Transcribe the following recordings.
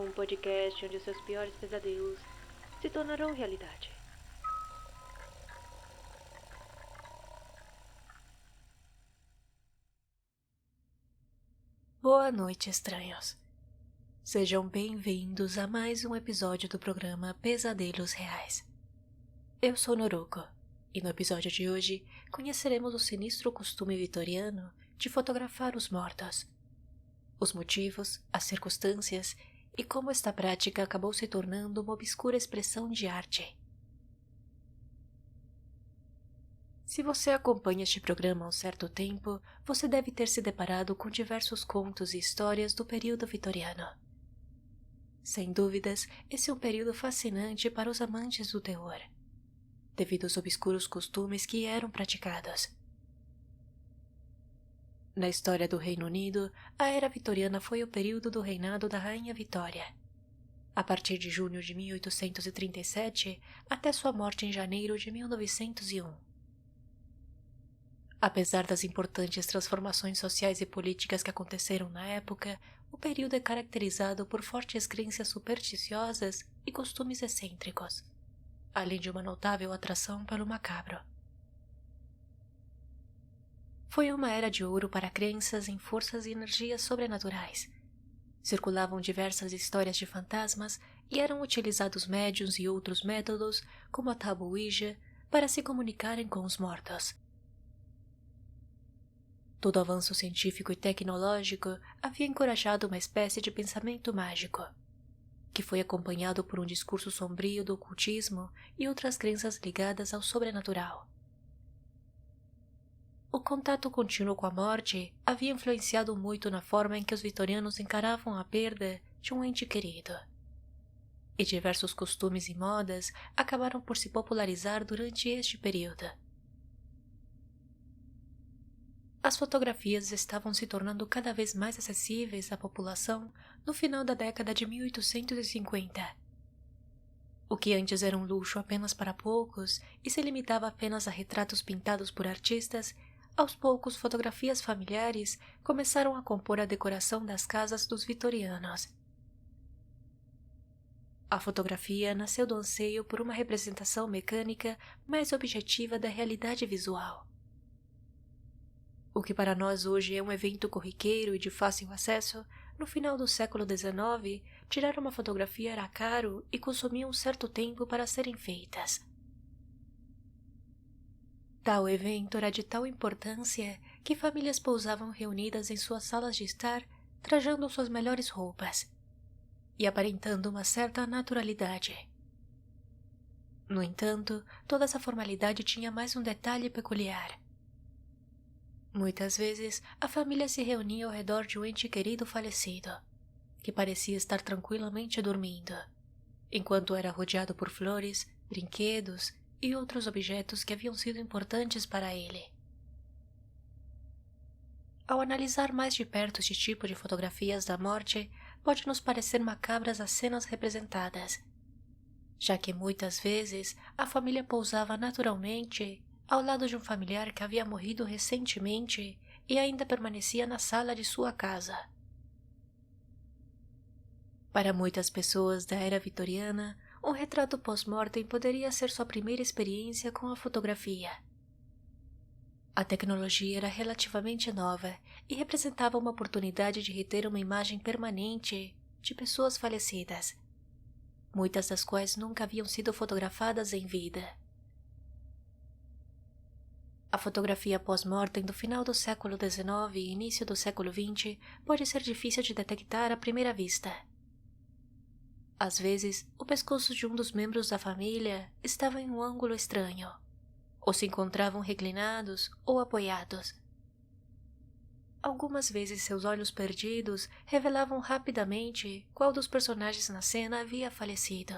um podcast onde os seus piores pesadelos se tornarão realidade. Boa noite, estranhos. Sejam bem-vindos a mais um episódio do programa Pesadelos Reais. Eu sou Noruko, e no episódio de hoje conheceremos o sinistro costume vitoriano de fotografar os mortos. Os motivos, as circunstâncias e como esta prática acabou se tornando uma obscura expressão de arte. Se você acompanha este programa há um certo tempo, você deve ter se deparado com diversos contos e histórias do período vitoriano. Sem dúvidas, esse é um período fascinante para os amantes do terror, devido aos obscuros costumes que eram praticados. Na história do Reino Unido, a Era Vitoriana foi o período do reinado da Rainha Vitória, a partir de junho de 1837 até sua morte em janeiro de 1901. Apesar das importantes transformações sociais e políticas que aconteceram na época, o período é caracterizado por fortes crenças supersticiosas e costumes excêntricos, além de uma notável atração pelo macabro. Foi uma era de ouro para crenças em forças e energias sobrenaturais. Circulavam diversas histórias de fantasmas e eram utilizados médiuns e outros métodos, como a tábua Ouija, para se comunicarem com os mortos. Todo avanço científico e tecnológico havia encorajado uma espécie de pensamento mágico, que foi acompanhado por um discurso sombrio do ocultismo e outras crenças ligadas ao sobrenatural. O contato contínuo com a morte havia influenciado muito na forma em que os vitorianos encaravam a perda de um ente querido. E diversos costumes e modas acabaram por se popularizar durante este período. As fotografias estavam se tornando cada vez mais acessíveis à população no final da década de 1850. O que antes era um luxo apenas para poucos e se limitava apenas a retratos pintados por artistas, aos poucos fotografias familiares começaram a compor a decoração das casas dos vitorianos. A fotografia nasceu do anseio por uma representação mecânica mais objetiva da realidade visual. O que para nós hoje é um evento corriqueiro e de fácil acesso, no final do século XIX, tirar uma fotografia era caro e consumia um certo tempo para serem feitas. Tal evento era de tal importância que famílias pousavam reunidas em suas salas de estar, trajando suas melhores roupas e aparentando uma certa naturalidade. No entanto, toda essa formalidade tinha mais um detalhe peculiar. Muitas vezes, a família se reunia ao redor de um ente querido falecido, que parecia estar tranquilamente dormindo, enquanto era rodeado por flores, brinquedos e outros objetos que haviam sido importantes para ele. Ao analisar mais de perto este tipo de fotografias da morte, pode nos parecer macabras as cenas representadas, já que muitas vezes a família pousava naturalmente ao lado de um familiar que havia morrido recentemente e ainda permanecia na sala de sua casa. Para muitas pessoas da era vitoriana, um retrato pós-mortem poderia ser sua primeira experiência com a fotografia. A tecnologia era relativamente nova e representava uma oportunidade de reter uma imagem permanente de pessoas falecidas, muitas das quais nunca haviam sido fotografadas em vida. A fotografia pós-mortem do final do século XIX e início do século XX pode ser difícil de detectar à primeira vista. Às vezes, o pescoço de um dos membros da família estava em um ângulo estranho, ou se encontravam reclinados ou apoiados. Algumas vezes seus olhos perdidos revelavam rapidamente qual dos personagens na cena havia falecido.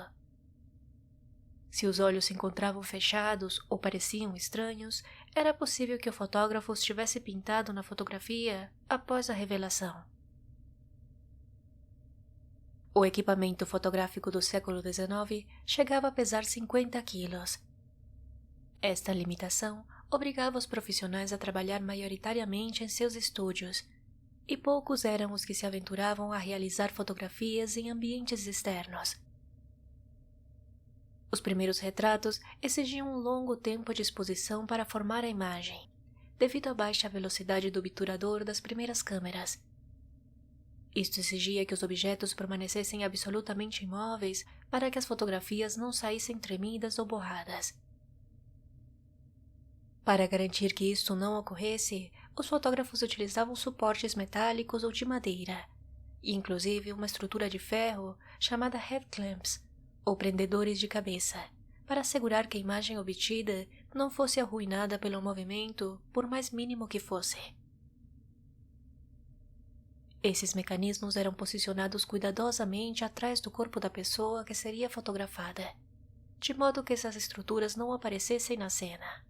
Se os olhos se encontravam fechados ou pareciam estranhos, era possível que o fotógrafo os tivesse pintado na fotografia após a revelação. O equipamento fotográfico do século XIX chegava a pesar 50 quilos. Esta limitação obrigava os profissionais a trabalhar maioritariamente em seus estúdios e poucos eram os que se aventuravam a realizar fotografias em ambientes externos. Os primeiros retratos exigiam um longo tempo de exposição para formar a imagem, devido à baixa velocidade do obturador das primeiras câmeras. Isto exigia que os objetos permanecessem absolutamente imóveis para que as fotografias não saíssem tremidas ou borradas. Para garantir que isto não ocorresse, os fotógrafos utilizavam suportes metálicos ou de madeira, e inclusive uma estrutura de ferro chamada headclamps, ou prendedores de cabeça, para assegurar que a imagem obtida não fosse arruinada pelo movimento, por mais mínimo que fosse. Esses mecanismos eram posicionados cuidadosamente atrás do corpo da pessoa que seria fotografada, de modo que essas estruturas não aparecessem na cena.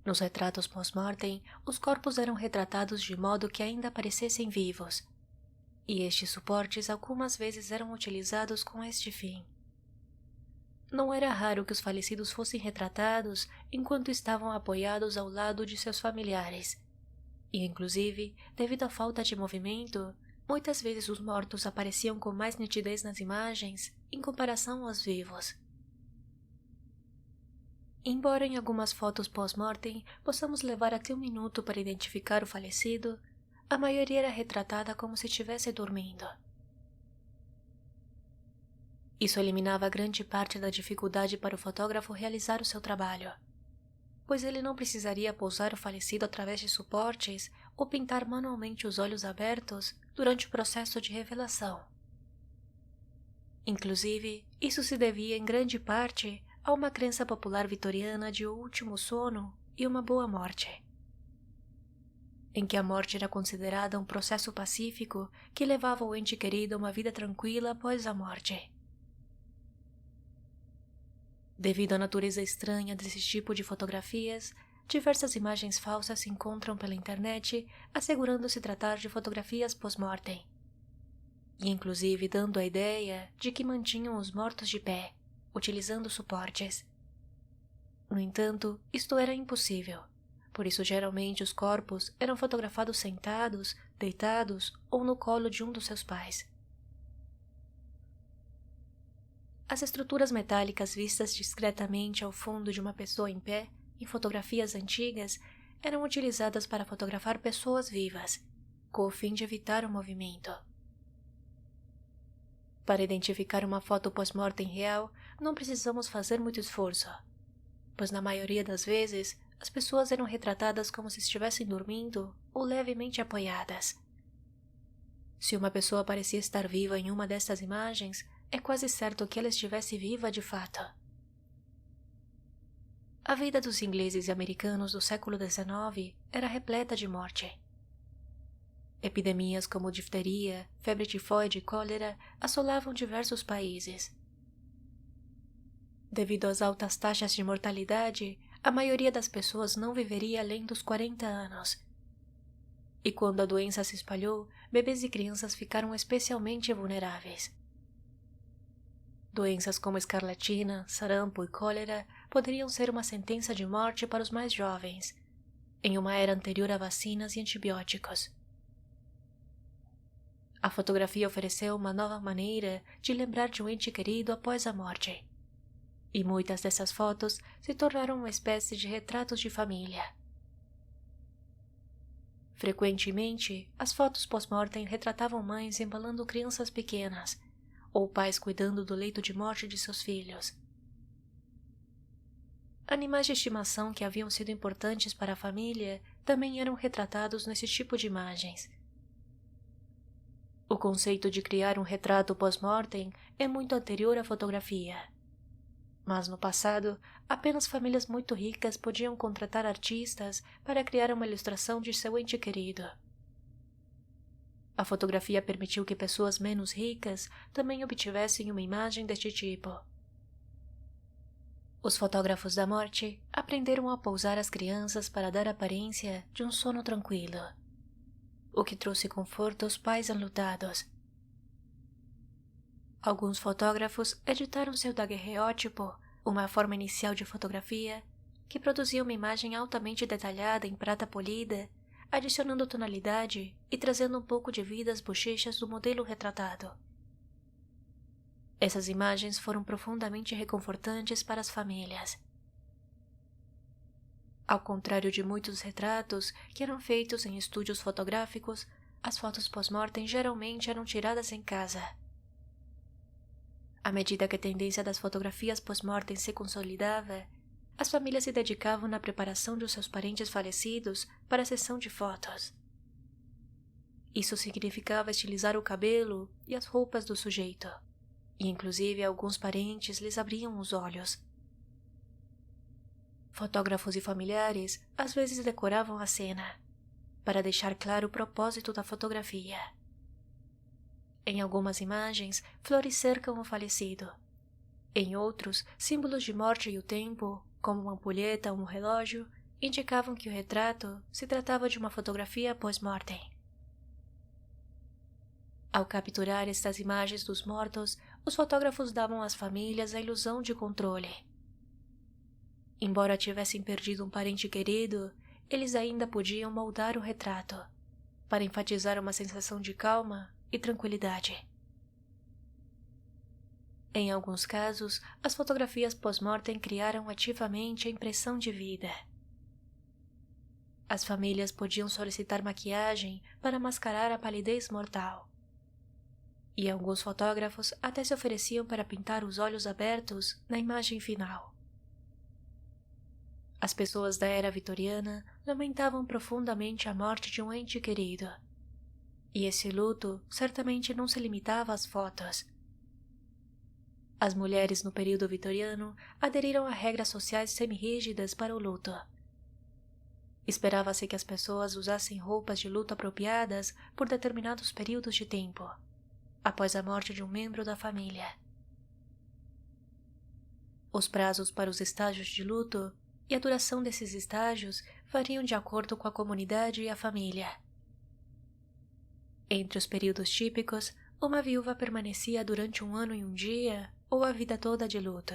Nos retratos pós-mortem, os corpos eram retratados de modo que ainda parecessem vivos, e estes suportes algumas vezes eram utilizados com este fim. Não era raro que os falecidos fossem retratados enquanto estavam apoiados ao lado de seus familiares, e inclusive, devido à falta de movimento, muitas vezes os mortos apareciam com mais nitidez nas imagens em comparação aos vivos. Embora em algumas fotos pós-mortem possamos levar até 1 minuto para identificar o falecido, a maioria era retratada como se estivesse dormindo. Isso eliminava grande parte da dificuldade para o fotógrafo realizar o seu trabalho, pois ele não precisaria pousar o falecido através de suportes ou pintar manualmente os olhos abertos durante o processo de revelação. Inclusive, isso se devia em grande parte a uma crença popular vitoriana de o último sono e uma boa morte, em que a morte era considerada um processo pacífico que levava o ente querido a uma vida tranquila após a morte. Devido à natureza estranha desse tipo de fotografias, diversas imagens falsas se encontram pela internet assegurando-se tratar de fotografias pós-mortem, e inclusive dando a ideia de que mantinham os mortos de pé, utilizando suportes. No entanto, isto era impossível, por isso geralmente os corpos eram fotografados sentados, deitados ou no colo de um dos seus pais. As estruturas metálicas vistas discretamente ao fundo de uma pessoa em pé, em fotografias antigas, eram utilizadas para fotografar pessoas vivas, com o fim de evitar o movimento. Para identificar uma foto pós-mortem real, não precisamos fazer muito esforço, pois na maioria das vezes, as pessoas eram retratadas como se estivessem dormindo ou levemente apoiadas. Se uma pessoa parecia estar viva em uma destas imagens, é quase certo que ela estivesse viva de fato. A vida dos ingleses e americanos do século XIX era repleta de morte. Epidemias como difteria, febre tifoide e cólera assolavam diversos países. Devido às altas taxas de mortalidade, a maioria das pessoas não viveria além dos 40 anos. E quando a doença se espalhou, bebês e crianças ficaram especialmente vulneráveis. Doenças como escarlatina, sarampo e cólera poderiam ser uma sentença de morte para os mais jovens, em uma era anterior a vacinas e antibióticos. A fotografia ofereceu uma nova maneira de lembrar de um ente querido após a morte, e muitas dessas fotos se tornaram uma espécie de retratos de família. Frequentemente, as fotos pós-mortem retratavam mães embalando crianças pequenas, ou pais cuidando do leito de morte de seus filhos. Animais de estimação que haviam sido importantes para a família também eram retratados nesse tipo de imagens. O conceito de criar um retrato pós-mortem é muito anterior à fotografia. Mas no passado, apenas famílias muito ricas podiam contratar artistas para criar uma ilustração de seu ente querido. A fotografia permitiu que pessoas menos ricas também obtivessem uma imagem deste tipo. Os fotógrafos da morte aprenderam a pousar as crianças para dar aparência de um sono tranquilo, o que trouxe conforto aos pais enlutados. Alguns fotógrafos editaram seu daguerreótipo, uma forma inicial de fotografia, que produzia uma imagem altamente detalhada em prata polida, adicionando tonalidade e trazendo um pouco de vida às bochechas do modelo retratado. Essas imagens foram profundamente reconfortantes para as famílias. Ao contrário de muitos retratos que eram feitos em estúdios fotográficos, as fotos pós-mortem geralmente eram tiradas em casa. À medida que a tendência das fotografias pós-mortem se consolidava, as famílias se dedicavam na preparação de seus parentes falecidos para a sessão de fotos. Isso significava estilizar o cabelo e as roupas do sujeito, e inclusive alguns parentes lhes abriam os olhos. Fotógrafos e familiares às vezes decoravam a cena, para deixar claro o propósito da fotografia. Em algumas imagens, flores cercam o falecido. Em outros, símbolos de morte e o tempo, como uma ampulheta ou um relógio, indicavam que o retrato se tratava de uma fotografia pós-mortem. Ao capturar estas imagens dos mortos, os fotógrafos davam às famílias a ilusão de controle. Embora tivessem perdido um parente querido, eles ainda podiam moldar o retrato, para enfatizar uma sensação de calma e tranquilidade. Em alguns casos, as fotografias pós-mortem criaram ativamente a impressão de vida. As famílias podiam solicitar maquiagem para mascarar a palidez mortal. E alguns fotógrafos até se ofereciam para pintar os olhos abertos na imagem final. As pessoas da era vitoriana lamentavam profundamente a morte de um ente querido. E esse luto certamente não se limitava às fotos. As mulheres no período vitoriano aderiram a regras sociais semi-rígidas para o luto. Esperava-se que as pessoas usassem roupas de luto apropriadas por determinados períodos de tempo, após a morte de um membro da família. Os prazos para os estágios de luto e a duração desses estágios variam de acordo com a comunidade e a família. Entre os períodos típicos, uma viúva permanecia durante 1 ano e 1 dia ou a vida toda de luto.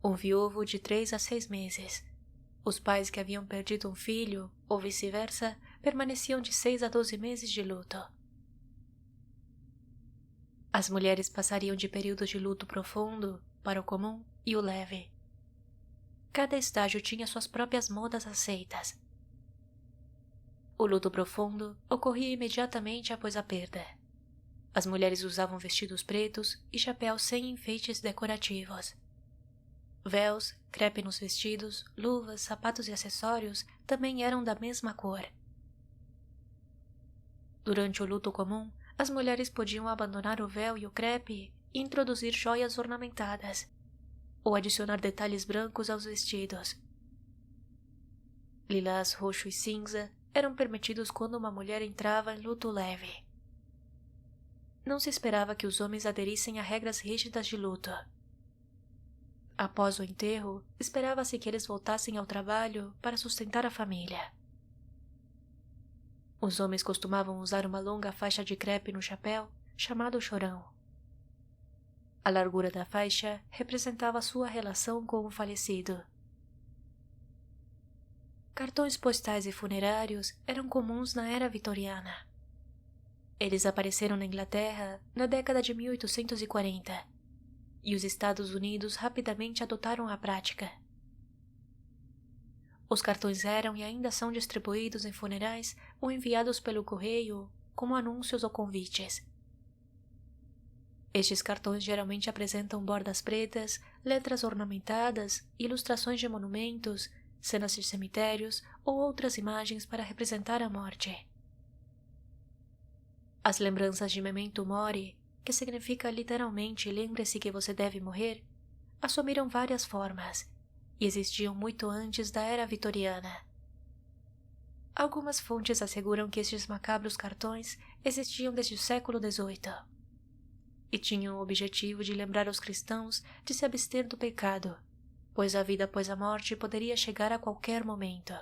Um viúvo de 3 a 6 meses. Os pais que haviam perdido um filho, ou vice-versa, permaneciam de 6 a 12 meses de luto. As mulheres passariam de períodos de luto profundo para o comum e o leve. Cada estágio tinha suas próprias modas aceitas. O luto profundo ocorria imediatamente após a perda. As mulheres usavam vestidos pretos e chapéus sem enfeites decorativos. Véus, crepe nos vestidos, luvas, sapatos e acessórios também eram da mesma cor. Durante o luto comum, as mulheres podiam abandonar o véu e o crepe e introduzir joias ornamentadas, ou adicionar detalhes brancos aos vestidos. Lilás, roxo e cinza eram permitidos quando uma mulher entrava em luto leve. Não se esperava que os homens aderissem a regras rígidas de luto. Após o enterro, esperava-se que eles voltassem ao trabalho para sustentar a família. Os homens costumavam usar uma longa faixa de crepe no chapéu, chamado chorão. A largura da faixa representava sua relação com o falecido. Cartões postais e funerários eram comuns na era vitoriana. Eles apareceram na Inglaterra na década de 1840, e os Estados Unidos rapidamente adotaram a prática. Os cartões eram e ainda são distribuídos em funerais ou enviados pelo correio como anúncios ou convites. Estes cartões geralmente apresentam bordas pretas, letras ornamentadas, ilustrações de monumentos, cenas de cemitérios ou outras imagens para representar a morte. As lembranças de Memento Mori, que significa literalmente lembre-se que você deve morrer, assumiram várias formas e existiam muito antes da era vitoriana. Algumas fontes asseguram que estes macabros cartões existiam desde o século XVIII e tinham o objetivo de lembrar os cristãos de se abster do pecado, pois a vida após a morte poderia chegar a qualquer momento.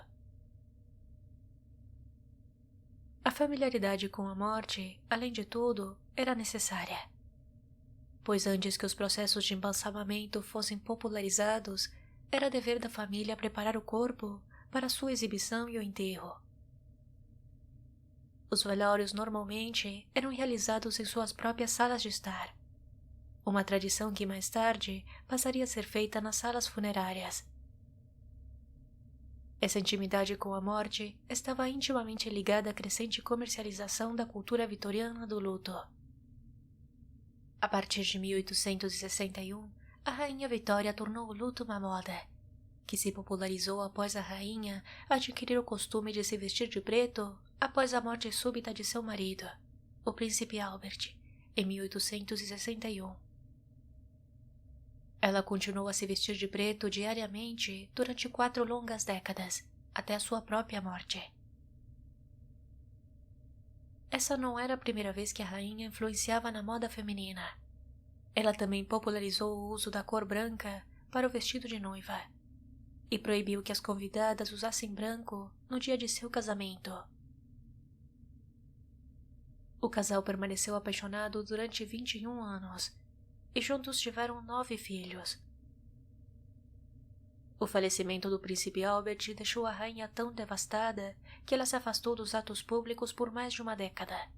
A familiaridade com a morte, além de tudo, era necessária, pois antes que os processos de embalsamamento fossem popularizados, era dever da família preparar o corpo para sua exibição e o enterro, Os velórios normalmente eram realizados em suas próprias salas de estar, uma tradição que mais tarde passaria a ser feita nas salas funerárias. Essa intimidade com a morte estava intimamente ligada à crescente comercialização da cultura vitoriana do luto. A partir de 1861, a Rainha Vitória tornou o luto uma moda, que se popularizou após a rainha adquirir o costume de se vestir de preto após a morte súbita de seu marido, o príncipe Albert, em 1861. Ela continuou a se vestir de preto diariamente durante 4 longas décadas, até a sua própria morte. Essa não era a primeira vez que a rainha influenciava na moda feminina. Ela também popularizou o uso da cor branca para o vestido de noiva e proibiu que as convidadas usassem branco no dia de seu casamento. O casal permaneceu apaixonado durante 21 anos e juntos tiveram 9 filhos. O falecimento do príncipe Albert deixou a rainha tão devastada que ela se afastou dos atos públicos por mais de uma década.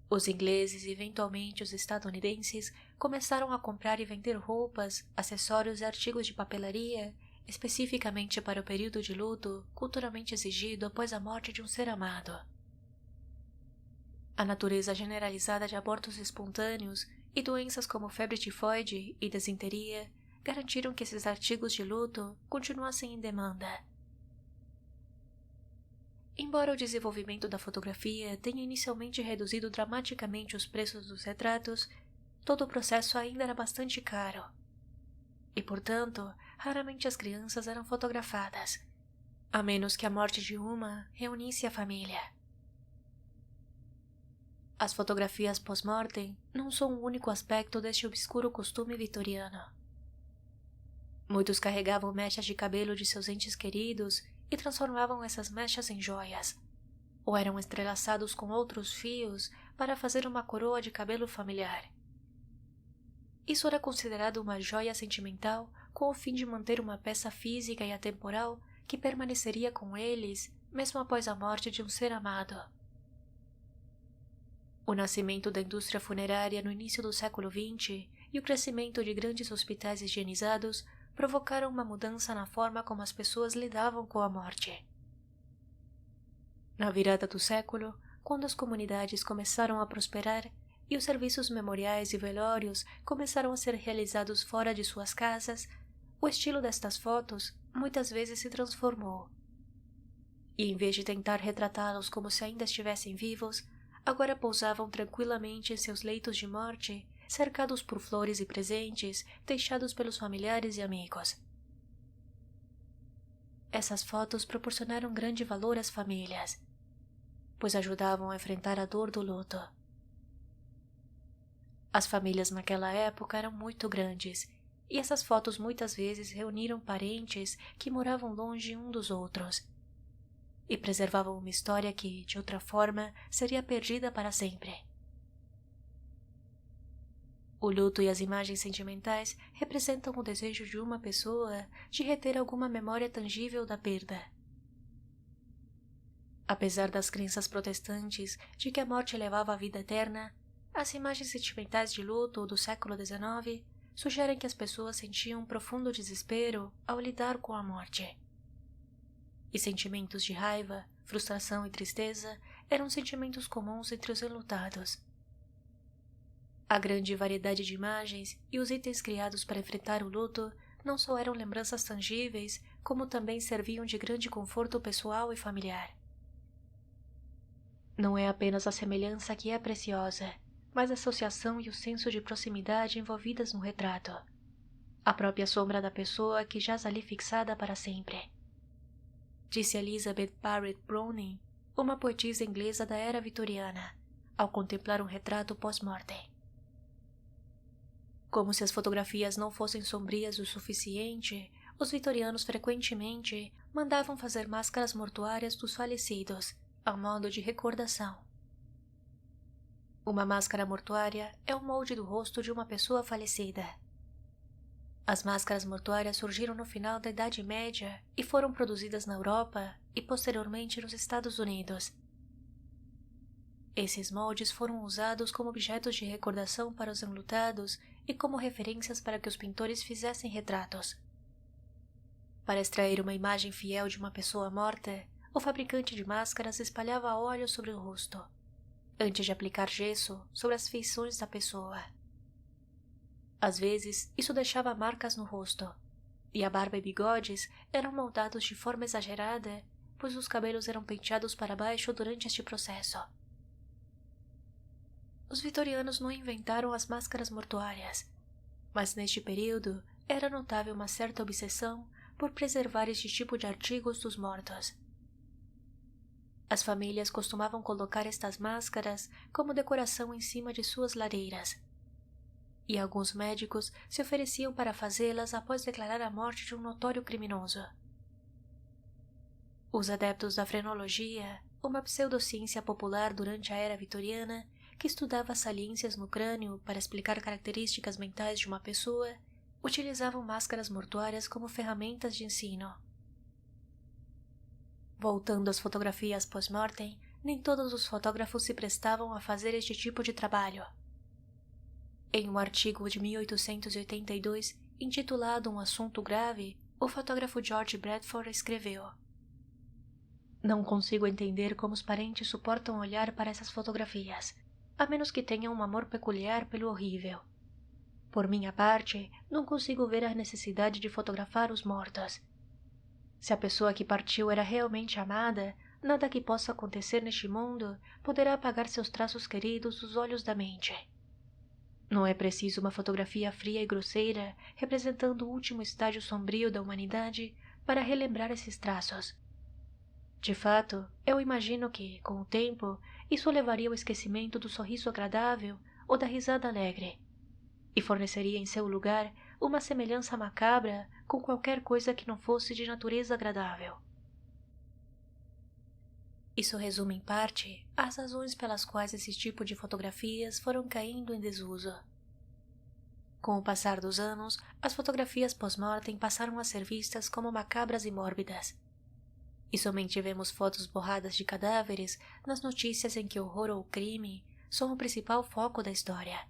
Os ingleses e eventualmente os estadunidenses começaram a comprar e vender roupas, acessórios e artigos de papelaria especificamente para o período de luto culturalmente exigido após a morte de um ser amado. A natureza generalizada de abortos espontâneos e doenças como febre tifoide e desinteria garantiram que esses artigos de luto continuassem em demanda. Embora o desenvolvimento da fotografia tenha inicialmente reduzido dramaticamente os preços dos retratos, todo o processo ainda era bastante caro. E, portanto, raramente as crianças eram fotografadas, a menos que a morte de uma reunisse a família. As fotografias pós-mortem não são o único aspecto deste obscuro costume vitoriano. Muitos carregavam mechas de cabelo de seus entes queridos e transformavam essas mechas em joias, ou eram entrelaçados com outros fios para fazer uma coroa de cabelo familiar. Isso era considerado uma joia sentimental com o fim de manter uma peça física e atemporal que permaneceria com eles mesmo após a morte de um ser amado. O nascimento da indústria funerária no início do século XX e o crescimento de grandes hospitais higienizados provocaram uma mudança na forma como as pessoas lidavam com a morte. Na virada do século, quando as comunidades começaram a prosperar e os serviços memoriais e velórios começaram a ser realizados fora de suas casas, o estilo destas fotos muitas vezes se transformou. E em vez de tentar retratá-los como se ainda estivessem vivos, agora pousavam tranquilamente em seus leitos de morte, cercados por flores e presentes deixados pelos familiares e amigos. Essas fotos proporcionaram grande valor às famílias, pois ajudavam a enfrentar a dor do luto. As famílias naquela época eram muito grandes, e essas fotos muitas vezes reuniram parentes que moravam longe um dos outros, e preservavam uma história que, de outra forma, seria perdida para sempre. O luto e as imagens sentimentais representam o desejo de uma pessoa de reter alguma memória tangível da perda. Apesar das crenças protestantes de que a morte levava à vida eterna, as imagens sentimentais de luto do século XIX sugerem que as pessoas sentiam um profundo desespero ao lidar com a morte. E sentimentos de raiva, frustração e tristeza eram sentimentos comuns entre os enlutados. A grande variedade de imagens e os itens criados para enfrentar o luto não só eram lembranças tangíveis, como também serviam de grande conforto pessoal e familiar. Não é apenas a semelhança que é preciosa, mas a associação e o senso de proximidade envolvidas no retrato. A própria sombra da pessoa que jaz ali fixada para sempre. Disse Elizabeth Barrett Browning, uma poetisa inglesa da era vitoriana, ao contemplar um retrato pós-mortem. Como se as fotografias não fossem sombrias o suficiente, os vitorianos frequentemente mandavam fazer máscaras mortuárias dos falecidos, a modo de recordação. Uma máscara mortuária é o molde do rosto de uma pessoa falecida. As máscaras mortuárias surgiram no final da Idade Média e foram produzidas na Europa e posteriormente nos Estados Unidos. Esses moldes foram usados como objetos de recordação para os enlutados e como referências para que os pintores fizessem retratos. Para extrair uma imagem fiel de uma pessoa morta, o fabricante de máscaras espalhava óleo sobre o rosto, antes de aplicar gesso sobre as feições da pessoa. Às vezes, isso deixava marcas no rosto, e a barba e bigodes eram moldados de forma exagerada, pois os cabelos eram penteados para baixo durante este processo. Os vitorianos não inventaram as máscaras mortuárias, mas neste período era notável uma certa obsessão por preservar este tipo de artigos dos mortos. As famílias costumavam colocar estas máscaras como decoração em cima de suas lareiras, e alguns médicos se ofereciam para fazê-las após declarar a morte de um notório criminoso. Os adeptos da frenologia, uma pseudociência popular durante a era vitoriana que estudava saliências no crânio para explicar características mentais de uma pessoa, utilizavam máscaras mortuárias como ferramentas de ensino. Voltando às fotografias pós-mortem, nem todos os fotógrafos se prestavam a fazer este tipo de trabalho. Em um artigo de 1882, intitulado Um Assunto Grave, o fotógrafo George Bradford escreveu: "Não consigo entender como os parentes suportam olhar para essas fotografias, a menos que tenham um amor peculiar pelo horrível. Por minha parte, não consigo ver a necessidade de fotografar os mortos. Se a pessoa que partiu era realmente amada, nada que possa acontecer neste mundo poderá apagar seus traços queridos dos olhos da mente. Não é preciso uma fotografia fria e grosseira representando o último estágio sombrio da humanidade para relembrar esses traços. De fato, eu imagino que, com o tempo, isso levaria ao esquecimento do sorriso agradável ou da risada alegre, e forneceria em seu lugar uma semelhança macabra com qualquer coisa que não fosse de natureza agradável." Isso resume em parte as razões pelas quais esse tipo de fotografias foram caindo em desuso. Com o passar dos anos, as fotografias pós-mortem passaram a ser vistas como macabras e mórbidas. E somente vemos fotos borradas de cadáveres nas notícias em que horror ou crime são o principal foco da história.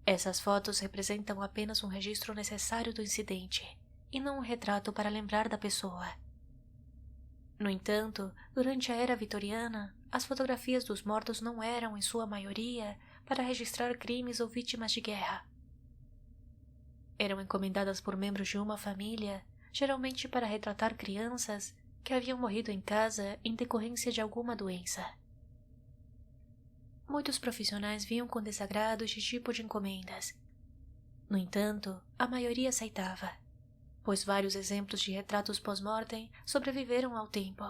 Essas fotos representam apenas um registro necessário do incidente, e não um retrato para lembrar da pessoa. No entanto, durante a era vitoriana, as fotografias dos mortos não eram, em sua maioria, para registrar crimes ou vítimas de guerra. Eram encomendadas por membros de uma família, geralmente para retratar crianças que haviam morrido em casa em decorrência de alguma doença. Muitos profissionais viam com desagrado este tipo de encomendas. No entanto, a maioria aceitava, pois vários exemplos de retratos pós-mortem sobreviveram ao tempo,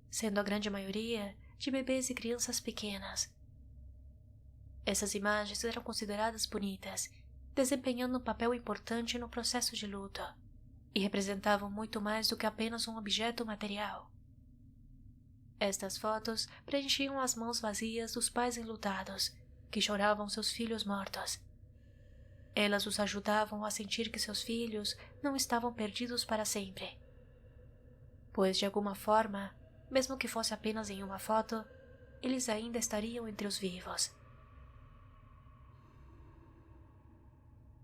sendo a grande maioria de bebês e crianças pequenas. Essas imagens eram consideradas bonitas, desempenhando um papel importante no processo de luto, e representavam muito mais do que apenas um objeto material. Estas fotos preenchiam as mãos vazias dos pais enlutados, que choravam seus filhos mortos. Elas os ajudavam a sentir que seus filhos não estavam perdidos para sempre, pois de alguma forma, mesmo que fosse apenas em uma foto, eles ainda estariam entre os vivos.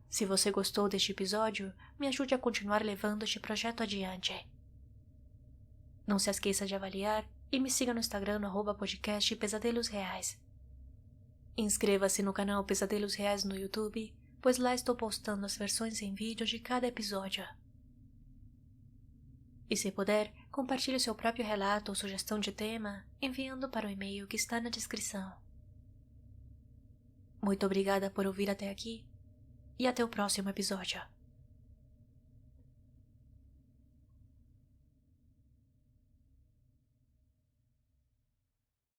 Se você gostou deste episódio, me ajude a continuar levando este projeto adiante. Não se esqueça de avaliar e me siga no Instagram no @podcast Pesadelos Reais. Inscreva-se no canal Pesadelos Reais no YouTube, pois lá estou postando as versões em vídeo de cada episódio. E se puder, compartilhe seu próprio relato ou sugestão de tema enviando para o e-mail que está na descrição. Muito obrigada por ouvir até aqui e até o próximo episódio.